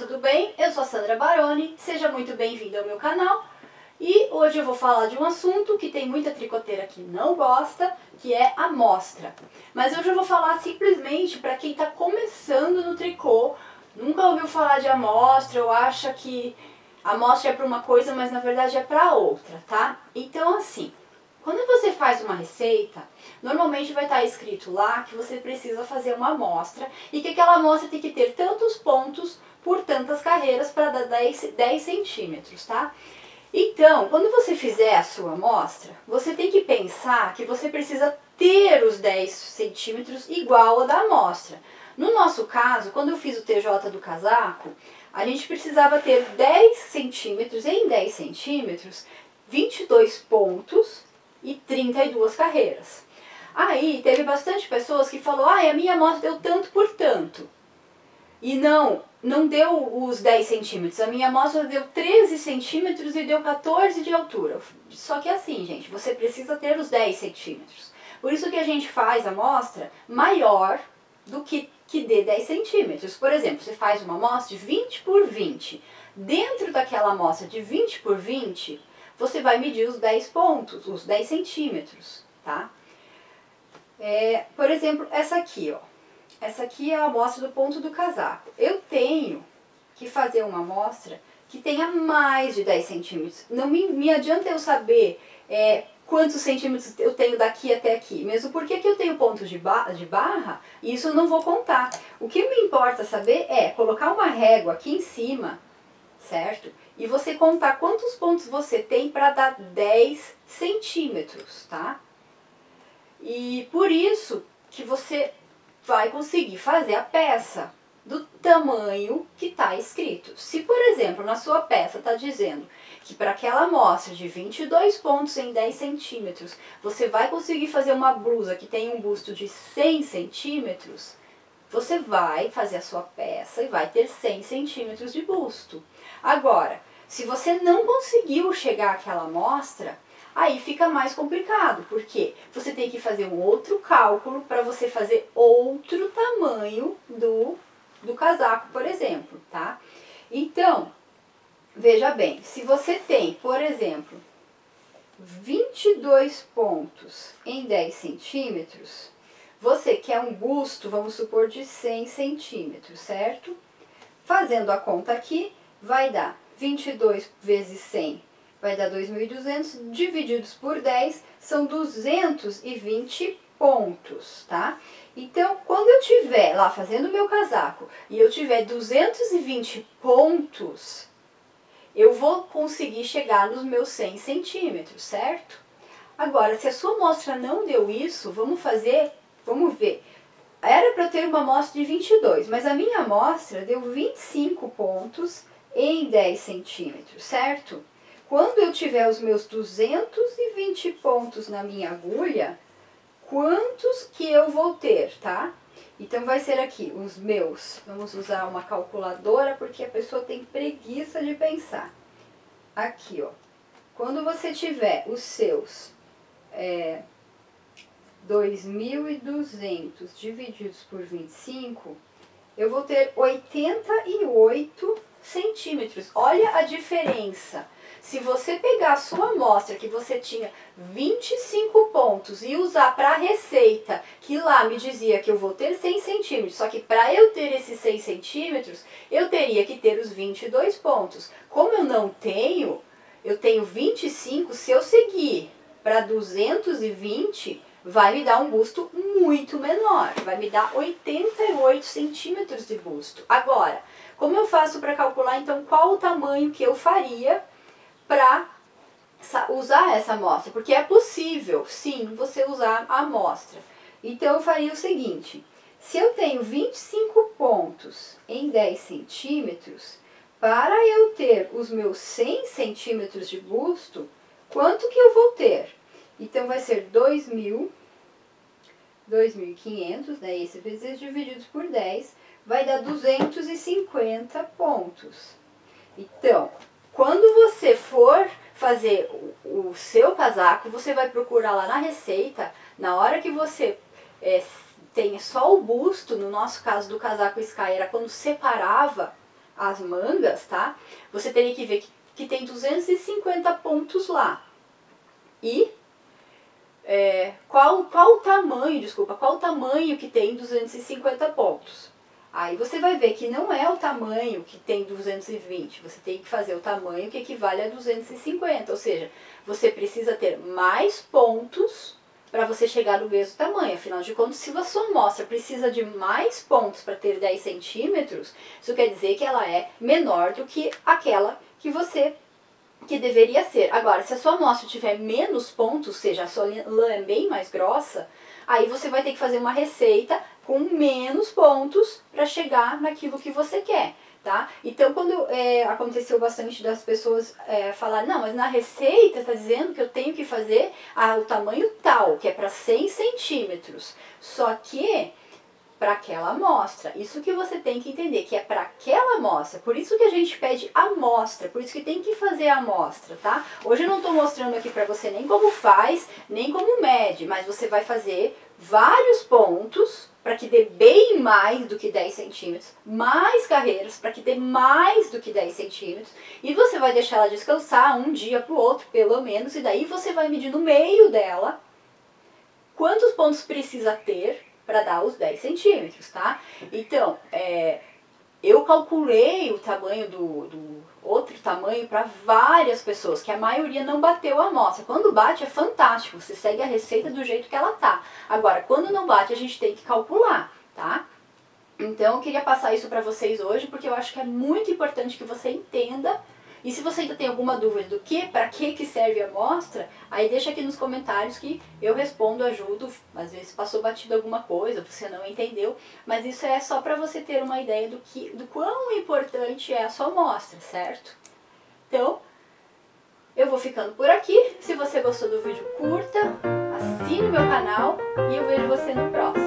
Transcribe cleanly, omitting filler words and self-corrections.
tudo bem? Eu sou a Sandra Baroni, seja muito bem-vindo ao meu canal. E hoje eu vou falar de um assunto que tem muita tricoteira que não gosta, que é a amostra. Mas hoje eu vou falar simplesmente para quem está começando no tricô, nunca ouviu falar de amostra ou acha que a amostra é para uma coisa, mas na verdade é para outra, tá? Então assim, quando você faz uma receita, normalmente vai estar escrito lá que você precisa fazer uma amostra e que aquela amostra tem que ter tantos pontos por tantas carreiras para dar 10 centímetros, tá? Então, quando você fizer a sua amostra, você tem que pensar que você precisa ter os 10 centímetros igual a da amostra. No nosso caso, quando eu fiz o TJ do casaco, a gente precisava ter 10 centímetros em 10 centímetros, 22 pontos e 32 carreiras. Aí teve bastante pessoas que falou, a minha amostra deu tanto por tanto. E não deu os 10 centímetros, a minha amostra deu 13 centímetros e deu 14 de altura. Só que assim, gente, você precisa ter os 10 centímetros. Por isso que a gente faz a amostra maior do que dê 10 centímetros. Por exemplo, você faz uma amostra de 20 por 20. Dentro daquela amostra de 20 por 20, você vai medir os 10 pontos, os 10 centímetros, tá? Por exemplo, essa aqui, ó. Essa aqui é a amostra do ponto do casaco. Eu tenho que fazer uma amostra que tenha mais de 10 centímetros. Não me adianta eu saber quantos centímetros eu tenho daqui até aqui. Mesmo porque aqui eu tenho pontos de barra e isso eu não vou contar. O que me importa saber é colocar uma régua aqui em cima, certo? E você contar quantos pontos você tem para dar 10 centímetros, tá? E por isso que você vai conseguir fazer a peça do tamanho que está escrito. Se, por exemplo, na sua peça está dizendo que para aquela amostra de 22 pontos em 10 centímetros, você vai conseguir fazer uma blusa que tem um busto de 100 centímetros, você vai fazer a sua peça e vai ter 100 centímetros de busto. Agora, se você não conseguiu chegar àquela amostra, aí fica mais complicado, porque você tem que fazer um outro cálculo para você fazer outro tamanho do casaco, por exemplo, tá? Então, veja bem, se você tem, por exemplo, 22 pontos em 10 centímetros, você quer um busto, vamos supor, de 100 centímetros, certo? Fazendo a conta aqui, vai dar 22 vezes 100, vai dar 2.200, divididos por 10, são 220 pontos, tá? Então, quando eu tiver lá fazendo o meu casaco e eu tiver 220 pontos, eu vou conseguir chegar nos meus 100 centímetros, certo? Agora, se a sua amostra não deu isso, vamos ver. Era para eu ter uma amostra de 22, mas a minha amostra deu 25 pontos em 10 centímetros, certo? Quando eu tiver os meus 220 pontos na minha agulha, quantos que eu vou ter, tá? Então vai ser aqui os meus, vamos usar uma calculadora porque a pessoa tem preguiça de pensar. Aqui, ó, quando você tiver os seus 2.200 divididos por 25, eu vou ter 88 centímetros. Olha a diferença. Se você pegar a sua amostra, que você tinha 25 pontos, e usar para a receita, que lá me dizia que eu vou ter 100 centímetros, só que para eu ter esses 6 centímetros, eu teria que ter os 22 pontos. Como eu não tenho, eu tenho 25, se eu seguir para 220, vai me dar um busto muito menor, vai me dar 88 centímetros de busto. Agora, como eu faço para calcular, então, qual o tamanho que eu faria para usar essa amostra? Porque é possível, sim, você usar a amostra. Então, eu faria o seguinte, se eu tenho 25 pontos em 10 centímetros, para eu ter os meus 100 centímetros de busto, quanto que eu vou ter? Então, vai ser 2.500, né, esse vezes divididos por 10, vai dar 250 pontos. Então, quando você for fazer o seu casaco, você vai procurar lá na receita, na hora que você tem só o busto, no nosso caso do casaco Sky, era quando separava as mangas, tá? Você teria que ver que tem 250 pontos lá. E qual o tamanho que tem 250 pontos? Aí você vai ver que não é o tamanho que tem 220, você tem que fazer o tamanho que equivale a 250, ou seja, você precisa ter mais pontos para você chegar no mesmo tamanho. Afinal de contas, se a sua amostra precisa de mais pontos para ter 10 centímetros, isso quer dizer que ela é menor do que aquela que deveria ser. Agora, se a sua amostra tiver menos pontos, ou seja, a sua lã é bem mais grossa, aí você vai ter que fazer uma receita com menos pontos para chegar naquilo que você quer, tá? Então, quando aconteceu bastante das pessoas falar, não, mas na receita está dizendo que eu tenho que fazer o tamanho tal, que é para 100 centímetros, só que para aquela amostra. Isso que você tem que entender, que é para aquela amostra. Por isso que a gente pede amostra, por isso que tem que fazer a amostra, tá? Hoje eu não estou mostrando aqui para você nem como faz, nem como mede, mas você vai fazer vários pontos para que dê bem mais do que 10 centímetros, mais carreiras para que dê mais do que 10 centímetros, e você vai deixar ela descansar um dia para o outro, pelo menos, e daí você vai medir no meio dela quantos pontos precisa ter para dar os 10 centímetros, tá? Então, eu calculei o tamanho do outro tamanho para várias pessoas, que a maioria não bateu a amostra. Quando bate é fantástico, você segue a receita do jeito que ela tá. Agora, quando não bate, a gente tem que calcular, tá? Então, eu queria passar isso para vocês hoje, porque eu acho que é muito importante que você entenda. E se você ainda tem alguma dúvida do para que serve a amostra, aí deixa aqui nos comentários que eu respondo, ajudo. Às vezes passou batido alguma coisa, você não entendeu, mas isso é só para você ter uma ideia do quão importante é a sua amostra, certo? Então, eu vou ficando por aqui. Se você gostou do vídeo, curta, assine o meu canal e eu vejo você no próximo.